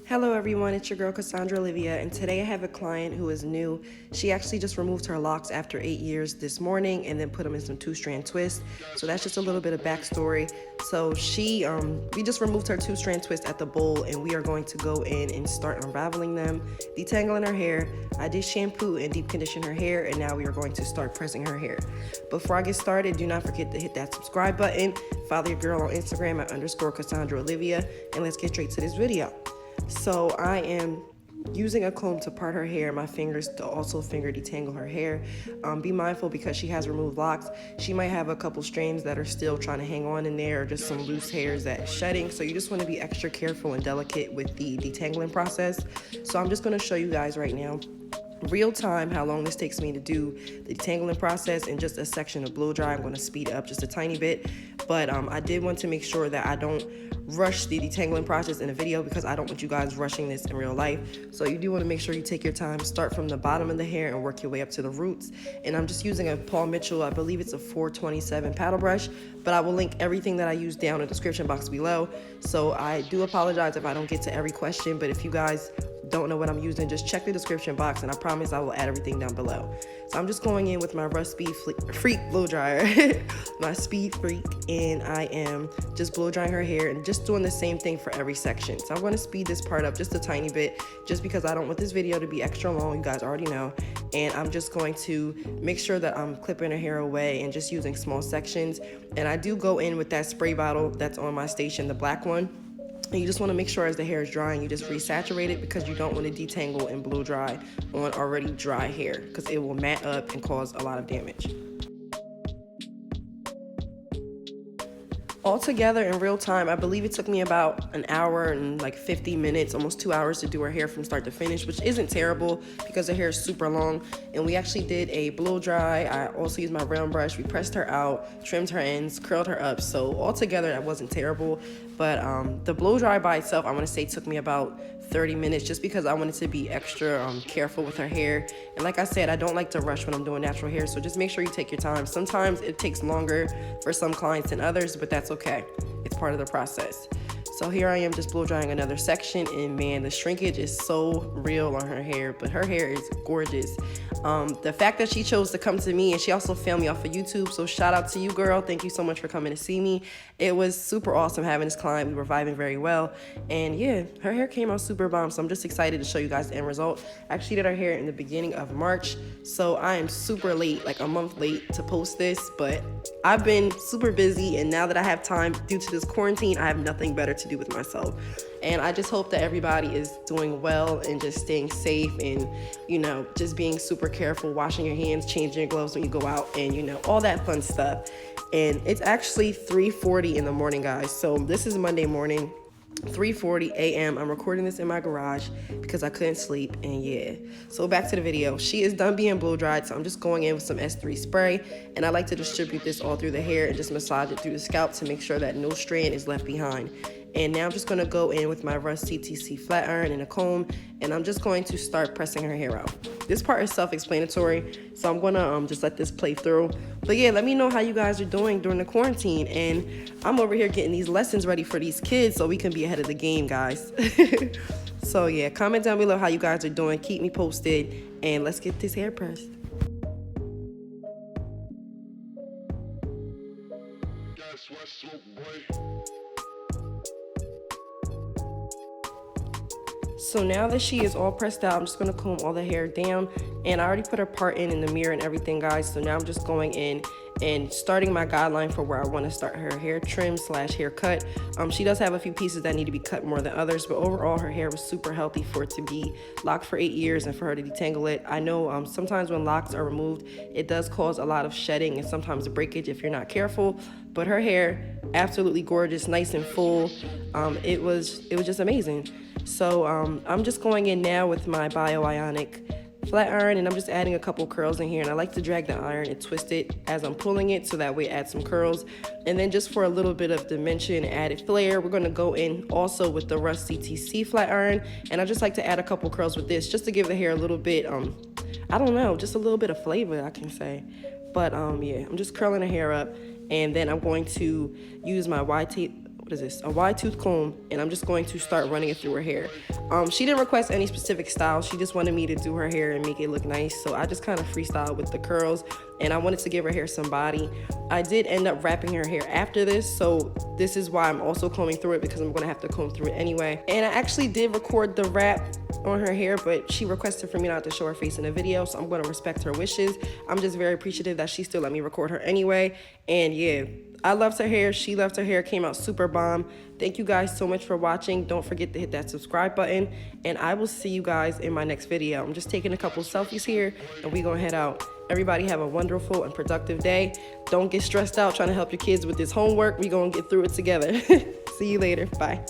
Hello everyone, it's your girl Cassandra,olivia, and today I have a client who is new. She actually just removed her locks after 8 years this morning and then put them in some 2-strand twists. So that's just a little bit of backstory. So we just removed her 2-strand twist at the bowl, and we are going to go in and start unraveling them, detangling her hair. I did shampoo and deep condition her hair, and now we are going to start pressing her hair. Before I get started, do not forget to hit that subscribe button, follow your girl on Instagram at _Cassandra,olivia, and let's get straight to this video. So I am using a comb to part her hair, my fingers to also finger detangle her hair. Be mindful because she has removed locks. She might have a couple strands that are still trying to hang on in there, or just some loose hairs that is shedding. So you just want to be extra careful and delicate with the detangling process. So I'm just going to show you guys right now, real time, how long this takes me to do the detangling process in just a section of blow dry. I'm going to speed up just a tiny bit, but I did want to make sure that I don't rush the detangling process in a video because I don't want you guys rushing this in real life. So you do want to make sure you take your time, start from the bottom of the hair and work your way up to the roots. And I'm just using a Paul Mitchell, I believe it's a 427 paddle brush, but I will link everything that I use down in the description box below. So I do apologize if I don't get to every question, but if you guys don't know what I'm using, just check the description box and I promise I will add everything down below. So I'm just going in with my Rough Speed Freak blow dryer, my Speed Freak, and I am just blow drying her hair and just doing the same thing for every section. So I'm going to speed this part up just a tiny bit, just because I don't want this video to be extra long, you guys already know. And I'm just going to make sure that I'm clipping her hair away and just using small sections. And I do go in with that spray bottle that's on my station, the black one. And you just want to make sure as the hair is drying, you just resaturate it, because you don't want to detangle and blow dry on already dry hair, because it will mat up and cause a lot of damage. Altogether in real time, I believe it took me about an hour and like 50 minutes, almost 2 hours to do her hair from start to finish, which isn't terrible because her hair is super long. And we actually did a blow dry. I also used my round brush. We pressed her out, trimmed her ends, curled her up. So altogether, that wasn't terrible. But the blow dry by itself, I want to say took me about 30 minutes, just because I wanted to be extra careful with her hair. And like I said, I don't like to rush when I'm doing natural hair, so just make sure you take your time. Sometimes it takes longer for some clients than others, but that's okay. It's part of the process. So here I am just blow drying another section, and man, the shrinkage is so real on her hair, but her hair is gorgeous. The fact that she chose to come to me, and she also filmed me off of YouTube, so shout out to you, girl. Thank you so much for coming to see me. It was super awesome having this client. We were vibing very well, and yeah, her hair came out super bomb, so I'm just excited to show you guys the end result. I actually did her hair in the beginning of March, so I am super late, like a month late to post this, but I've been super busy, and now that I have time due to this quarantine, I have nothing better to do with myself. And I just hope that everybody is doing well and just staying safe, and you know, just being super careful, washing your hands, changing your gloves when you go out, and you know, all that fun stuff. And it's actually 3:40 in the morning, guys. So this is Monday morning, 3:40 a.m. I'm recording this in my garage because I couldn't sleep. And yeah, so back to the video. She is done being blow dried, so I'm just going in with some S3 spray, and I like to distribute this all through the hair and just massage it through the scalp to make sure that no strand is left behind. And now I'm just going to go in with my Russ CTC flat iron and a comb, and I'm just going to start pressing her hair out. This part is self-explanatory, so I'm going to just let this play through. But yeah, let me know how you guys are doing during the quarantine. And I'm over here getting these lessons ready for these kids so we can be ahead of the game, guys. So yeah, comment down below how you guys are doing. Keep me posted, and let's get this hair pressed. So now that she is all pressed out, I'm just going to comb all the hair down, and I already put her part in the mirror and everything, guys. So now I'm just going in and starting my guideline for where I want to start her hair trim / haircut. She does have a few pieces that need to be cut more than others, but overall her hair was super healthy for it to be locked for 8 years and for her to detangle it. I know sometimes when locks are removed, it does cause a lot of shedding and sometimes a breakage if you're not careful, but her hair, absolutely gorgeous, nice and full. It was just amazing. So I'm just going in now with my Bio-Ionic flat iron, and I'm just adding a couple curls in here, and I like to drag the iron and twist it as I'm pulling it so that way it adds some curls. And then just for a little bit of dimension, added flair, we're going to go in also with the Russ CTC flat iron, and I just like to add a couple curls with this just to give the hair a little bit I don't know, just a little bit of flavor, I can say. But yeah, I'm just curling the hair up, and then I'm going to use my what is this? A wide tooth comb, and I'm just going to start running it through her hair. She didn't request any specific style. She just wanted me to do her hair and make it look nice. So I just kind of freestyled with the curls, and I wanted to give her hair some body. I did end up wrapping her hair after this, so this is why I'm also combing through it, because I'm gonna have to comb through it anyway. And I actually did record the wrap on her hair, but she requested for me not to show her face in the video, so I'm gonna respect her wishes. I'm just very appreciative that she still let me record her anyway. And yeah, I loved her hair, she loved her hair, came out super bomb. Thank you guys so much for watching. Don't forget to hit that subscribe button, and I will see you guys in my next video. I'm just taking a couple selfies here, and we gonna head out. Everybody have a wonderful and productive day. Don't get stressed out trying to help your kids with this homework. We gonna get through it together. See you later. Bye.